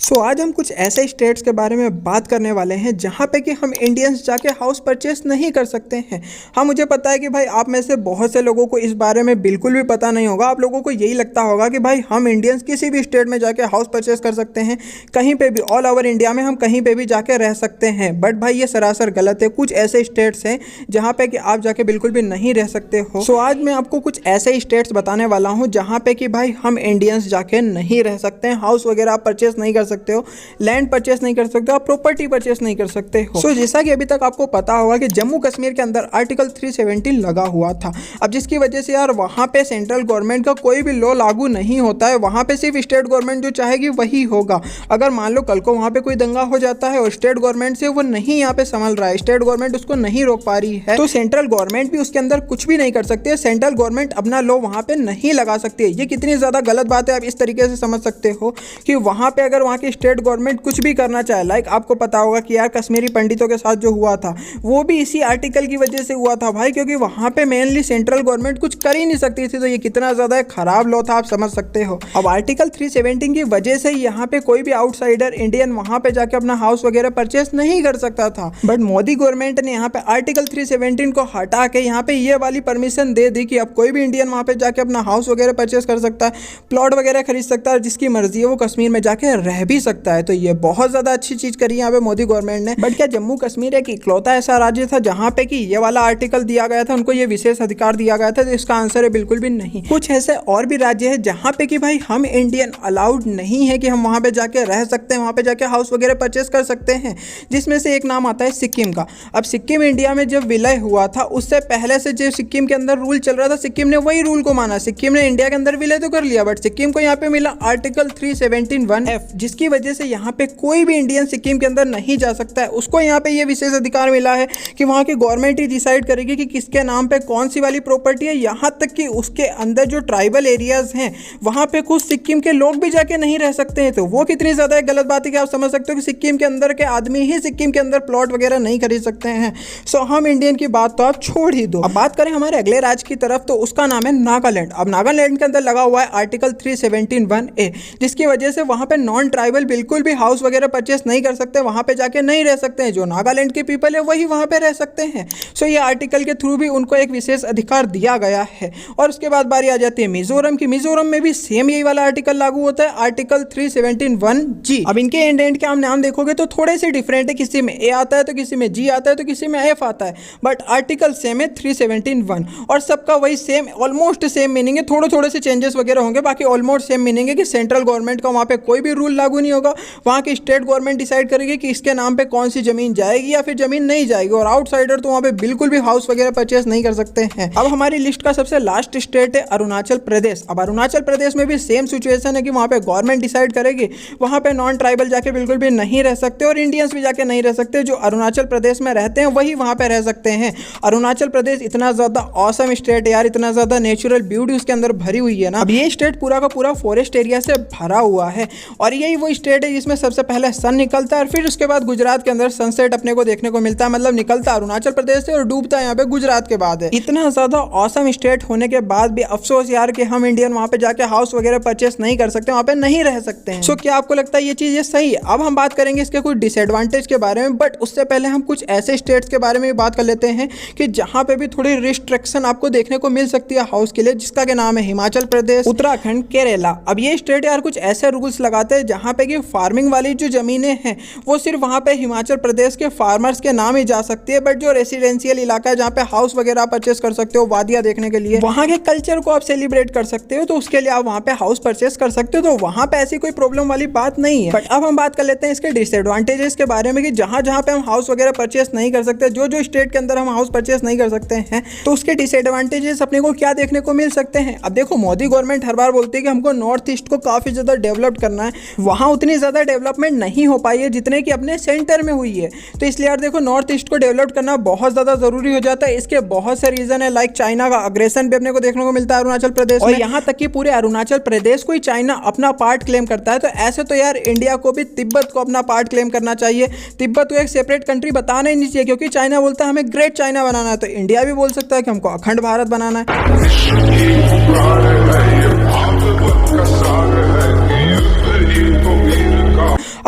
सो आज हम कुछ ऐसे स्टेट्स के बारे में बात करने वाले हैं जहाँ पे कि हम इंडियंस जाके हाउस परचेस नहीं कर सकते हैं। हाँ, मुझे पता है कि भाई आप में से बहुत से लोगों को इस बारे में बिल्कुल भी पता नहीं होगा। आप लोगों को यही लगता होगा कि भाई हम इंडियंस किसी भी स्टेट में जाके हाउस परचेस कर सकते हैं, कहीं पे भी ऑल ओवर इंडिया में हम कहीं पे भी जाके रह सकते हैं। बट भाई ये सरासर गलत है। कुछ ऐसे स्टेट्स हैं जहाँ पे कि आप जाके बिल्कुल भी नहीं रह सकते हो। सो आज मैं आपको कुछ ऐसे स्टेट्स बताने वाला हूँ जहाँ पे कि भाई हम इंडियंस जाके नहीं रह सकते हैं, हाउस वगैरह आप परचेस नहीं कर सकते हो, लैंड परचेस नहीं कर सकते हो, आप प्रॉपर्टी परचेस नहीं कर सकते हो। सो जैसा कि अभी तक आपको पता होगा कि जम्मू कश्मीर के अंदर आर्टिकल 370 लगा हुआ था। अब जिसकी वजह से यार वहाँ पे सेंट्रल गवर्नमेंट का कोई भी लॉ लागू नहीं होता है। वहाँ पे सिर्फ स्टेट गवर्नमेंट जो चाहेगी वही होगा। अगर मान लो कल को वहाँ पे कोई दंगा हो जाता है और स्टेट गवर्नमेंट से वो नहीं यहाँ पे संभल रहा है, स्टेट गवर्नमेंट उसको नहीं रोक पा रही है, तो सेंट्रल गवर्नमेंट भी उसके अंदर कुछ भी नहीं कर सकती है। सेंट्रल गवर्नमेंट अपना लॉ वहाँ पे नहीं लगा सकती है। ये कितनी ज़्यादा गलत बात है आप इस तरीके से समझ सकते हो कि वहाँ पे अगर वहाँ की स्टेट गवर्नमेंट कुछ भी करना चाहे, लाइक आपको पता होगा कि यार कश्मीरी पंडितों के साथ जो हुआ था वो भी इसी आर्टिकल की वजह से हुआ था भाई, क्योंकि वहाँ पे मेनली सेंट्रल गवर्नमेंट कुछ कर ही नहीं सकती थी। तो ये कितना ज़्यादा खराब लॉ था आप समझ सकते हो। अब आर्टिकल 370 की वजह से यहाँ पे कोई भी आउटसाइडर इंडियन वहाँ पे जाके अपना हाउस वगैरह परचेस नहीं कर सकता था। बट मोदी गवर्नमेंट ने यहाँ पे आर्टिकल 370 को हटा के यहाँ पे ये वाली परमिशन दे दी कि अब कोई भी इंडियन वहाँ पे जाके अपना हाउस वगैरह परचेस कर सकता है, प्लॉट वगैरह खरीद सकता है, जिसकी मर्जी है वो कश्मीर में जाके रह भी सकता है। तो ये बहुत ज़्यादा अच्छी चीज़ करी यहाँ पे मोदी गवर्नमेंट ने। बट क्या जम्मू कश्मीर एक इकलौता ऐसा राज्य था जहाँ पे कि ये वाला आर्टिकल दिया गया था, उनको ये विशेष अधिकार दिया गया था? तो इसका आंसर है बिल्कुल भी नहीं। कुछ ऐसे और भी राज्य है जहाँ पे कि भाई हम इंडियन अलाउड नहीं है कि हम वहाँ पे जाके रह सकते हैं, वहाँ पे जाके हाउस वगैरह परचेस कर सकते हैं, जिसमें से एक नाम आता है सिक्किम का। अब सिक्किम इंडिया में जब विलय हुआ था उससे पहले से जो सिक्किम के अंदर रूल चल रहा था, सिक्किम ने वही रूल को माना। सिक्किम ने इंडिया के अंदर विलय तो कर लिया बट सिक्किम को यहाँ पे मिला आर्टिकल 371F, जिसकी वजह से यहाँ पे कोई भी इंडियन सिक्किम के अंदर नहीं जा सकता है। उसको यहाँ पे ये विशेष अधिकार मिला है कि वहाँ की गवर्नमेंट ही डिसाइड करेगी कि किसके नाम पे कौन सी वाली प्रॉपर्टी है। यहाँ तक कि उसके अंदर जो ट्राइबल एरियाज हैं वहाँ पे कुछ सिक्किम के लोग भी जाके नहीं रह सकते हैं। तो वो कितनी ज़्यादा गलत बात है कि आप समझ सकते हो कि सिक्किम के अंदर के आदमी ही सिक्किम के अंदर प्लॉट वगैरह नहीं खरीद सकते हैं। सो हम इंडियन की बात तो आप छोड़ ही दो। अब बात करें हमारे अगले राज्य की तरफ, तो उसका नाम है नागालैंड। अब नागालैंड के अंदर लगा हुआ है आर्टिकल 371A, जिसकी वजह से वहाँ पे नॉन ट्राइबल बिल्कुल भी हाउस वगैरह परचेस नहीं कर सकते, वहाँ पे जाके नहीं रह सकते हैं। जो नागालैंड के पीपल है वही वहाँ पे रह सकते हैं। सो ये आर्टिकल के थ्रू भी उनको एक विशेष अधिकार दिया गया है। और उसके बाद बारी आ जाती है मिजोरम की। मिजोरम में भी सेम यही वाला आर्टिकल लागू होता है, आर्टिकल 371G। अब इनके एंड के आप नाम देखोगे तो थोड़े से डिफरेंट है, किसी में ए आता है तो किसी में जी आता है तो किसी में एफ आता है, बट आर्टिकल सेम है 371 और सबका वही सेम ऑलमोस्ट सेम मीनिंग है। थोड़े थोड़े से चेंजेस वगैरह होंगे, बाकी ऑलमोस्ट सेम मीनिंग है कि सेंट्रल गवर्नमेंट का वहाँ पे कोई भी रूल लागू नहीं होगा। वहाँ की स्टेट गवर्नमेंट डिसाइड करेगी कि इसके नाम पे कौन सी जमीन जाएगी या फिर जमीन नहीं जाएगी, और आउटसाइडर तो वहाँ पे बिल्कुल भी हाउस वगैरह परचेस नहीं कर सकते हैं। अब हमारी लिस्ट का सबसे लास्ट स्टेट है अरुणाचल प्रदेश। अब अरुणाचल प्रदेश में भी सेम सिचुएशन है कि वहाँ पे गवर्नमेंट डिसाइड करेगी, वहाँ पे नॉन ट्राइबल जाके बिल्कुल भी नहीं रह सकते और इंडियंस भी जाके नहीं रह सकते। जो अरुणाचल प्रदेश में रहते हैं वही वहाँ पे रह सकते हैं। अरुणाचल प्रदेश इतना ज़्यादा ऑसम स्टेट है यार, इतना ज़्यादा नेचुरल ब्यूटी उसके अंदर भरी हुई है ना। अब ये स्टेट पूरा का पूरा फॉरेस्ट एरिया से भरा हुआ है और यही वो स्टेट है जिसमें सबसे पहले सन निकलता है और फिर उसके बाद गुजरात के अंदर सनसेट अपने को देखने को मिलता है। मतलब निकलता अरुणाचल प्रदेश से और डूबता है यहाँ पे गुजरात के बाद है। इतना ज़्यादा ऑसम स्टेट होने के बाद भी अफसोस यार कि हम इंडियन वहाँ पे जाके हाउस वगैरह परचेस नहीं कर सकते, वहाँ पे नहीं रह सकते हैं। सो क्या आपको लगता है ये चीज़ ये सही है? अब हम बात करेंगे इसके कुछ डिसएडवांटेज के बारे में, बट उससे पहले हम कुछ ऐसे स्टेट्स के बारे में भी बात कर लेते हैं कि जहाँ पे भी थोड़ी रिस्ट्रिक्शन आपको देखने को मिल सकती है हाउस के लिए, जिसका के नाम है हिमाचल प्रदेश, उत्तराखंड, केरला। अब ये स्टेट यार कुछ ऐसे रूल्स लगाते हैं जहाँ पे कि फार्मिंग वाली जो जमीनें हैं वो सिर्फ वहाँ पे हिमाचल प्रदेश के फार्मर्स के नाम ही जा सकती है, बट जो रेसिडेंशियल इलाका है जहाँ पे हाउस वगैरह परचेस कर सकते हो वादियाँ देखने के लिए, वहाँ के कल्चर को आप सेलिब्रेट कर सकते हो, तो उसके लिए आप वहाँ पे हाउस परचेस कर सकते हो। तो वहाँ पे ऐसी कोई प्रॉब्लम वाली बात नहीं है। बट अब हम बात कर लेते हैं इसके डिसएडवांटेजेस के बारे में कि जहाँ जहाँ पे हम हाउस वगैरह परचेस नहीं कर सकते, जो जो स्टेट के अंदर हम हाउस परचेस नहीं कर सकते हैं, तो उसके डिसएडवांटेजेस अपने को क्या देखने को मिल सकते हैं। अब देखो मोदी गवर्नमेंट हर बार बोलती है कि हमको नॉर्थ ईस्ट को काफ़ी ज़्यादा डेवलप करना है, वहाँ उतनी ज़्यादा डेवलपमेंट नहीं हो पाई है जितने कि अपने सेंटर में हुई है। तो इसलिए यार देखो नॉर्थ ईस्ट को डेवलप करना बहुत ज़्यादा ज़रूरी हो जाता है। इसके बहुत से रीज़न है, लाइक चाइना का अग्रेसन भी अपने को देखने को मिलता है अरुणाचल प्रदेश और यहाँ तक कि पूरे अरुणाचल प्रदेश को ही चाइना अपना पार्ट क्लेम करता है। तो ऐसे तो यार इंडिया को भी तिब्बत को अपना पार्ट क्लेम करना चाहिए। तिब्बत को एक सेपरेट कंट्री बताना ही नहीं चाहिए, क्योंकि चाइना बोलता है हमें ग्रेट चाइना बनाना है, तो इंडिया भी बोल सकता है कि हमको अखंड भारत बनाना है।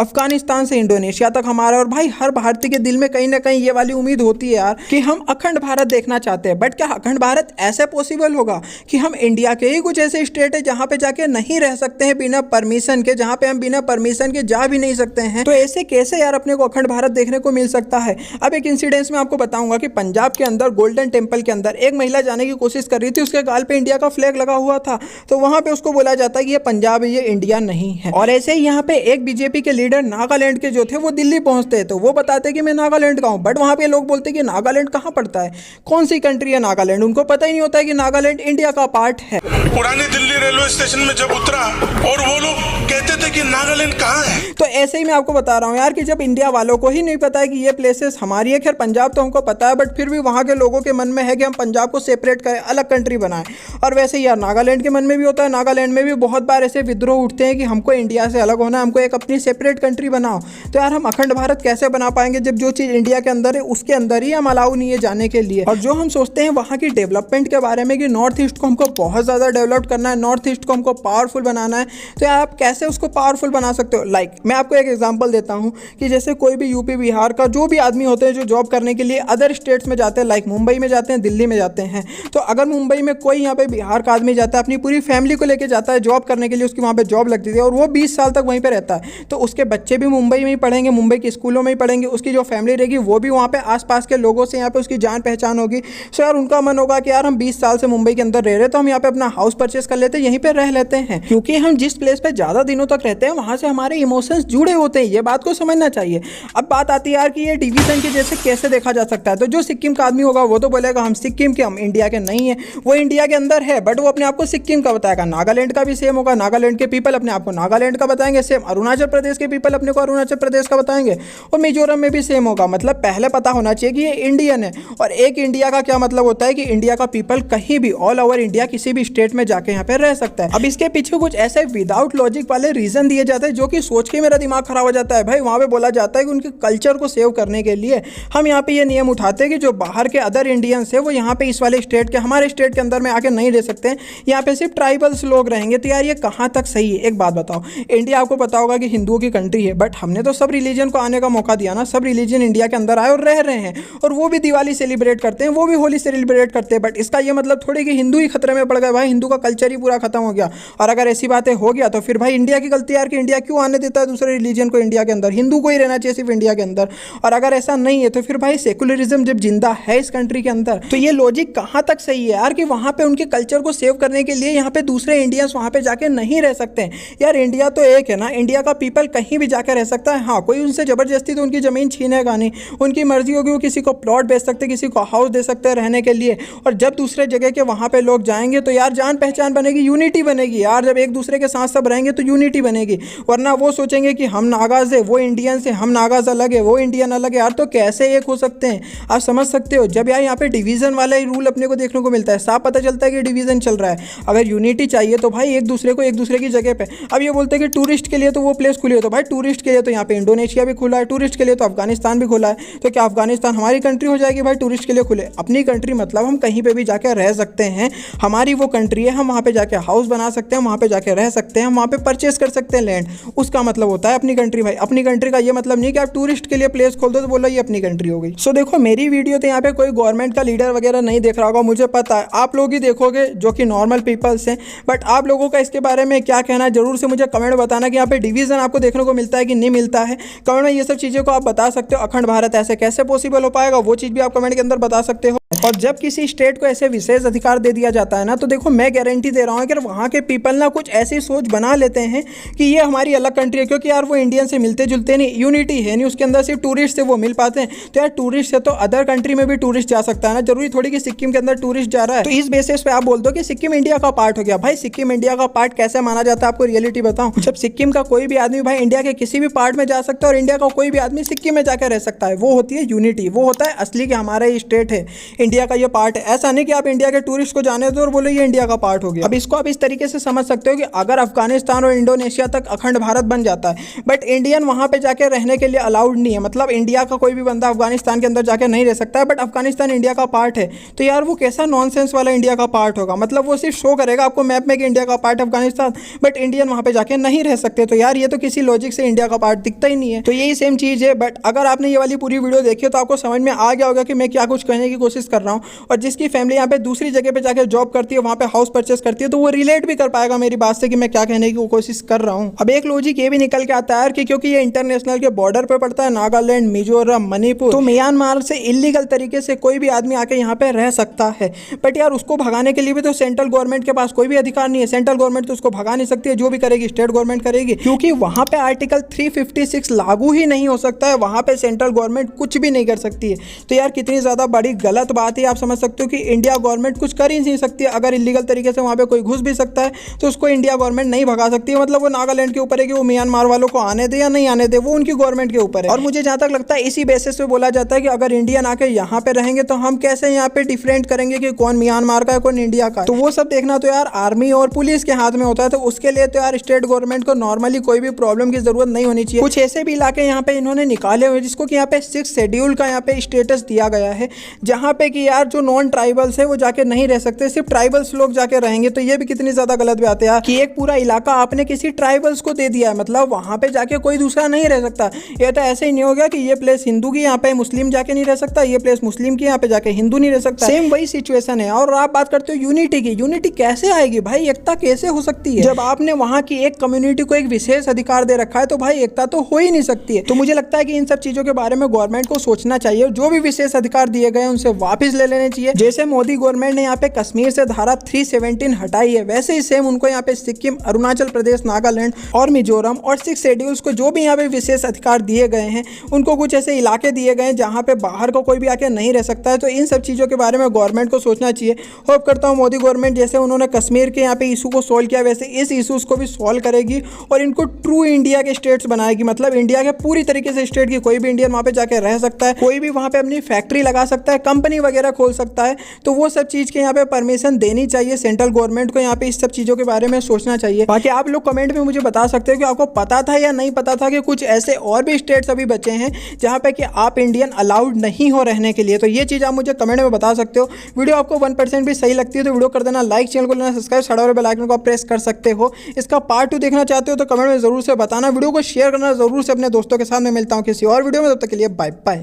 अफगानिस्तान से इंडोनेशिया तक हमारा। और भाई हर भारतीय के दिल में कहीं ना कहीं ये वाली उम्मीद होती है यार कि हम अखंड भारत देखना चाहते हैं। बट क्या अखंड भारत ऐसे पॉसिबल होगा कि हम इंडिया के ही कुछ ऐसे स्टेट है जहां पे जाके नहीं रह सकते हैं बिना परमिशन के, जहां पे हम बिना परमिशन के जा भी नहीं सकते हैं? तो ऐसे कैसे यार अपने को अखंड भारत देखने को मिल सकता है? अब एक इंसिडेंस में आपको बताऊंगा कि पंजाब के अंदर गोल्डन टेंपल के अंदर एक महिला जाने की कोशिश कर रही थी, उसके गाल पे इंडिया का फ्लैग लगा हुआ था, तो वहां पे उसको बोला जाता है कि ये पंजाब है, ये इंडिया नहीं है। और ऐसे ही यहाँ पे एक बीजेपी के लीडर नागालैंड के जो थे वो दिल्ली पहुंचते हैं, तो वो बताते कि मैं नागालैंड का हूं, बट वहां पे लोग बोलते कि नागालैंड कहां पड़ता है, कौन सी कंट्री है नागालैंड? उनको पता ही नहीं होता है कि नागालैंड इंडिया का पार्ट है। पुरानी दिल्ली रेलवे स्टेशन में जब उतरा और वो लोग कहते थे कि नागालैंड कहां है। तो ऐसे ही मैं आपको बता रहा हूं यार कि जब इंडिया वालों को ही नहीं पता है कि ये प्लेसेस हमारी है, खैर पंजाब तो हमको पता है, बट फिर भी वहां के लोगों के मन में है कि हम पंजाब को सेपरेट करें, अलग कंट्री बनाएं। और वैसे यार नागालैंड के मन में भी होता है, नागालैंड में भी बहुत बार ऐसे विद्रोह उठते हैं कि हमको इंडिया से अलग होना है, हमको एक अपनी सेपरेट कंट्री बनाओ। तो यार हम अखंड भारत कैसे बना पाएंगे जब जो चीज़ इंडिया के अंदर है उसके अंदर ही हम अलाउ नहीं है जाने के लिए? और जो हम सोचते हैं वहाँ की डेवलपमेंट के बारे में कि नॉर्थ ईस्ट को हमको बहुत ज़्यादा डेवलप करना है, नॉर्थ ईस्ट को हमको पावरफुल बनाना है, तो यार आप कैसे उसको पावरफुल बना सकते हो? लाइक मैं आपको एक एग्जांपल देता हूँ कि जैसे कोई भी यूपी बिहार का जो भी आदमी होते हैं जो जॉब करने के लिए अदर स्टेट्स में जाते हैं, लाइक मुंबई में जाते हैं, दिल्ली में जाते हैं, तो अगर मुंबई में कोई यहाँ पे बिहार का आदमी जाता है, अपनी पूरी फैमिली को लेकर जाता है जॉब करने के लिए, उसकी वहाँ पे जॉब लगती थी और वो 20 साल तक वहीं पे रहता है, तो उसके बच्चे भी मुंबई में ही पढ़ेंगे, मुंबई के स्कूलों में ही पढ़ेंगे, उसकी जो फैमिली रहेगी वो भी वहाँ पे आसपास के लोगों से यहाँ पे उसकी जान पहचान होगी। सो यार उनका मन होगा कि यार हम 20 साल से मुंबई के अंदर रह रहे, तो हम यहाँ पे अपना हाउस परचेस कर लेते हैं, यहीं पे रह लेते हैं, क्योंकि हम जिस प्लेस पे ज़्यादा दिनों तक रहते हैं वहाँ से हमारे इमोशंस जुड़े होते हैं, ये बात को समझना चाहिए। अब बात आती है यार कि ये डिवीजन के जैसे कैसे देखा जा सकता है? तो जो सिक्किम का आदमी होगा वो तो बोलेगा हम सिक्किम के, हम इंडिया के नहीं है, वो इंडिया के अंदर है बट वो अपने आप को सिक्किम का बताएगा। नागालैंड का भी सेम होगा, नागालैंड के पीपल अपने आप को नागालैंड का बताएंगे, सेम अरुणाचल प्रदेश के पीपल अपने को अरुणाचल प्रदेश का बताएंगे, और मिजोरम में भी सेम होगा। मतलब पहले पता होना चाहिए कि ये इंडियन है, और एक इंडिया का क्या मतलब होता है कि इंडिया का पीपल कहीं भी ऑल ओवर इंडिया किसी भी स्टेट में जाके यहाँ पे रह सकता है। अब इसके पीछे कुछ ऐसे विदाउट लॉजिक वाले रीजन दिए जाते हैं जो कि सोच के मेरा दिमाग खराब हो जाता है। भाई वहाँ पे बोला जाता है कि उनके कल्चर को सेव करने के लिए हम यहाँ पे ये नियम उठाते हैं कि जो बाहर के अदर इंडियंस है वो यहाँ पे इस वाले स्टेट के, हमारे स्टेट के अंदर में आके नहीं रह सकते हैं, यहाँ पे सिर्फ ट्राइबल्स लोग रहेंगे। तो यार ये कहाँ तक सही है? एक बात बताओ, इंडिया आपको पता होगा कि हिंदुओं की कंट्री है, बट हमने तो सब रिलीजन को आने का मौका दिया ना, सब रिलीजन इंडिया के अंदर आए और रह रहे हैं, और वो भी दिवाली सेलिब्रेट करते हैं, वो भी होली सेलिब्रेट करते हैं। बट इसका ये मतलब थोड़ी कि हिंदू ही खतरे में पड़ गए, भाई हिंदू का कल्चर ही पूरा खत्म हो गया। और अगर ऐसी बातें हो गया तो फिर भाई इंडिया की गलती यार कि इंडिया क्यों आने देता है दूसरे रिलीजन को इंडिया के अंदर? हिंदू को ही रहना चाहिए सिर्फ इंडिया के अंदर। और अगर ऐसा नहीं है तो फिर भाई सेकुलरिज्म जब जिंदा है इस कंट्री के अंदर, तो ये लॉजिक कहाँ तक सही है यार कि वहाँ पे उनके कल्चर को सेव करने के लिए यहाँ पे दूसरे इंडियंस वहाँ पे जाके नहीं रह सकते हैं? यार इंडिया तो एक है ना, इंडिया का पीपल कहीं भी जाके रह सकता है। हाँ, कोई उनसे जबरदस्ती तो उनकी ज़मीन छीनेगा नहीं, उनकी मर्जी होगी, वो किसी को प्लॉट बेच सकते, किसी को हाउस दे सकते हैं रहने के लिए। और जब दूसरे जगह के वहाँ पे लोग जाएंगे तो यार जान पहचान बनेगी, यूनिटी बनेगी यार। जब एक दूसरे के साथ सब रहेंगे तो यूनिटी बनेगी, वरना वो सोचेंगे कि हम नागाज है, वो इंडियन से, हम नागाज अलग है, वो इंडियन अलग है। यार तो कैसे एक हो सकते हैं? आप समझ सकते हो जब यार यहाँ पे डिवीजन वाला ही रूल अपने को देखने को मिलता है, साफ पता चलता है कि डिवीजन चल रहा है। अगर यूनिटी चाहिए तो भाई एक दूसरे को एक दूसरे की जगह पे, अब ये बोलते हैं कि टूरिस्ट के लिए तो वो प्लेस खुली है, तो भाई टूरिस्ट के लिए तो यहाँ पे इंडोनेशिया भी खुला है, टूरिस्ट के लिए तो अफगानिस्तान भी खुला है, तो क्या अफगानिस्तान हमारी कंट्री हो जाएगी भाई टूरिस्ट के लिए खुले? अपनी कंट्री मतलब हम कहीं पे भी जाके रह सकते हैं, हमारी वो कंट्री है, हम वहाँ पे जाके हाउस बना सकते हैं, वहाँ पे जाके रह सकते हैं, हम वहाँ पे परचेस कर सकते हैं लैंड, उसका मतलब होता है अपनी कंट्री। भाई अपनी कंट्री का ये मतलब नहीं कि आप टूरिस्ट के लिए प्लेस खोल दो तो बोलो ये अपनी कंट्री हो गई। सो देखो मेरी वीडियो तो यहाँ पे कोई गवर्नमेंट का लीडर वगैरह नहीं देख रहा होगा, मुझे पता है आप लोग ही देखोगे जो कि नॉर्मल पीपल्स हैं, बट आप लोगों का इसके बारे में क्या कहना है जरूर से मुझे कमेंट बताना कि यहाँ पे डिवीजन आपको देखने को मिलता है कि नहीं मिलता है। कमेंट में ये सब चीज़ों को आप बता सकते हो। अखंड भारत ऐसे कैसे पॉसिबल हो पाएगा वो चीज़ भी आप कमेंट के अंदर बता सकते हो। और जब किसी स्टेट को ऐसे विशेष अधिकार दे दिया जाता है ना, तो देखो मैं गारंटी दे रहा हूँ कि वहाँ के पीपल ना कुछ ऐसी सोच बना लेते हैं कि ये हमारी अलग कंट्री है, क्योंकि यार वो इंडियन से मिलते जुलते नहीं, यूनिटी है नहीं उसके अंदर, सिर्फ टूरिस्ट से वो मिल पाते हैं। तो यार टूरिस्ट से तो अदर कंट्री में भी टूरिस्ट जा सकता है ना, जरूरी थोड़ी कि सिक्किम के अंदर टूरिस्ट जा रहा है तो इस बेसिस पे आप बोल दो कि सिक्किम इंडिया का पार्ट हो गया। भाई सिक्किम इंडिया का पार्ट कैसे माना जाता है आपको रियलिटी बताऊं? जब सिक्किम का कोई भी आदमी भाई इंडिया के किसी भी पार्ट में जा सकता है और इंडिया का कोई भी आदमी सिक्किम में जाकर रह सकता है, वो होती है यूनिटी, वो होता है असली कि हमारा ये स्टेट है, इंडिया का ये पार्ट है। ऐसा नहीं कि आप इंडिया के टूरिस्ट को जाने दो और बोले ये इंडिया का पार्ट हो गया। अब इसको आप इस तरीके से समझ सकते हो कि अगर अफगानिस्तान और इंडोनेशिया तक अखंड भारत बन जाता है बट इंडियन वहां पे जाके रहने के लिए अलाउड नहीं है, मतलब इंडिया का कोई भी बंदा अफगानिस्तान के अंदर जाके नहीं रह सकता है, बट अफगानिस्तान इंडिया का पार्ट है, तो यार वो कैसा नॉनसेंस वाला इंडिया का पार्ट होगा। मतलब वो सिर्फ शो करेगा आपको मैप में कि इंडिया का पार्ट अफगानिस्तान, बट इंडियन वहां पे जाके नहीं रह सकते। तो यार ये तो किसी लॉजिक से इंडिया का पार्ट दिखता ही नहीं है। तो यही सेम चीज है। बट अगर आपने ये वाली पूरी वीडियो देखी तो आपको समझ में आ गया होगा कि मैं क्या कुछ कहने की कोशिश कर रहा हूँ, और जिसकी फैमिली यहाँ पे दूसरी जगह पे जाकर जॉब करती है, वहाँ पे हाउस परचेस करती है, तो वो रिलेट भी कर पाएगा मेरी बात से कि मैं क्या कहने की कोशिश कर रहा हूँ। अब एक लॉजिक ये भी निकल के आता है कि क्योंकि ये इंटरनेशनल के बॉर्डर पे पड़ता है, नागालैंड, मिजोरम, मणिपुर, तो म्यांमार से इलीगल तरीके से कोई भी आदमी आके यहाँ पे रह सकता है। बट यार उसको भगाने के लिए भी तो सेंट्रल गवर्नमेंट के पास कोई भी अधिकार नहीं है। सेंट्रल गवर्नमेंट तो उसको भगा नहीं सकती है, जो भी करेगी स्टेट गवर्नमेंट करेगी, क्योंकि वहां पे आर्टिकल 356 लागू ही नहीं हो सकता है। वहां पे सेंट्रल गवर्नमेंट कुछ भी नहीं कर सकती है। तो यार कितनी ज्यादा बड़ी गलत बात है। आप समझ सकते हो कि इंडिया गवर्नमेंट कुछ कर ही नहीं सकती है। अगर इलीगल तरीके से वहां पे कोई घुस भी सकता है तो उसको इंडिया गवर्नमेंट नहीं भगा सकती है। मतलब वो नागालैंड के ऊपर है कि वो म्यांमार वालों को आने दे या नहीं आने दे, वो उनकी गवर्नमेंट के ऊपर है। और मुझे जहां तक लगता है इसी बेसिस पे बोला जाता है कि अगर इंडियन आके यहाँ पे रहेंगे तो हम कैसे यहाँ पे डिफरेंट करेंगे कि कौन म्यांमार का है कौन इंडिया का है। तो वो सब देखना तो यार आर्मी और पुलिस के हाथ में होता है। तो उसके लिए तो यार स्टेट गवर्नमेंट को नॉर्मली कोई भी प्रॉब्लम की जरूरत नहीं होनी चाहिए। कुछ ऐसे भी इलाके यहाँ पे इन्होंने निकाले हुए जिसको कि यहाँ पे 6 शेड्यूल का यहाँ पे स्टेटस दिया गया है, जहाँ पे कि यार जो नॉन ट्राइबल्स है वो जाके नहीं रह सकते, सिर्फ ट्राइबल्स लोग जाके रहेंगे। तो ये भी कितनी ज्यादा गलत बात है यार कि एक पूरा इलाका आपने किसी ट्राइबल्स को दे दिया है, मतलब वहां पे जाके कोई दूसरा नहीं रह सकता। ये तो ऐसे ही नहीं हो गया कि ये प्लेस हिंदू की यहाँ पे मुस्लिम जाके नहीं रह सकता, ये प्लेस मुस्लिम की यहाँ पे जाके हिंदू नहीं रह सकता। सेम वही सिचुएशन है। और आप बात करते हो यूनिटी की, यूनिटी कैसे आएगी भाई, एकता कैसे हो सकती है जब आपने वहां की एक कम्युनिटी को एक विशेष अधिकार दे रखा है। तो भाई एकता तो हो ही नहीं सकती है। तो मुझे लगता है कि इन सब चीजों के बारे में गवर्नमेंट को सोचना चाहिए, जो भी विशेष अधिकार दिए गए उनसे वापस ले लेने चाहिए। जैसे मोदी गवर्नमेंट ने यहाँ पे कश्मीर से धारा 317 हटाई है, वैसे ही सेम उनको यहाँ पे सिक्किम, अरुणाचल प्रदेश, नागालैंड और मिजोरम और 6 शेड्यूल्स को जो भी यहाँ पे विशेष अधिकार दिए गए हैं, उनको कुछ ऐसे इलाके दिए गए हैं जहाँ पे बाहर को कोई भी आके नहीं रह सकता है। तो इन सब चीज़ों के बारे में गवर्नमेंट को सोचना चाहिए। होप करता हूँ मोदी गवर्नमेंट जैसे उन्होंने कश्मीर के यहाँ पे इशू को सॉल्व किया, वैसे इस इशूज़ को भी सॉल्व करेगी और इनको ट्रू इंडिया के स्टेट्स बनाएगी। मतलब इंडिया के पूरी तरीके से स्टेट की कोई भी इंडियन वहाँ पे जाके रह सकता है, कोई भी वहाँ पे अपनी फैक्ट्री लगा सकता है, कंपनी वगैरह खोल सकता है। तो वो सब चीज़ के यहाँ पे परमिशन देनी चाहिए सेंट्रल गवर्नमेंट को, यहाँ पे इस सब चीज़ों के बारे में सोचना चाहिए। बाकी आप लोग कमेंट में मुझे बता सकते हो कि आपको पता था या नहीं पता था कि कुछ ऐसे और भी स्टेट्स अभी बचे हैं जहाँ पे कि आप इंडियन अलाउड नहीं हो रहने के लिए। तो ये चीज़ आप मुझे कमेंट में बता सकते हो। वीडियो आपको 1% भी सही लगती है तो वीडियो कर देना लाइक, चैनल को लेना सब्सक्राइब, साइड वाले बेल आइकन को आप प्रेस कर सकते हो। इसका पार्ट 2 देखना चाहते हो तो कमेंट में जरूर से बताना। वीडियो को शेयर करना जरूर से अपने दोस्तों के साथ। मैं मिलता हूँ किसी और वीडियो में, तब तक के लिए बाय बाय।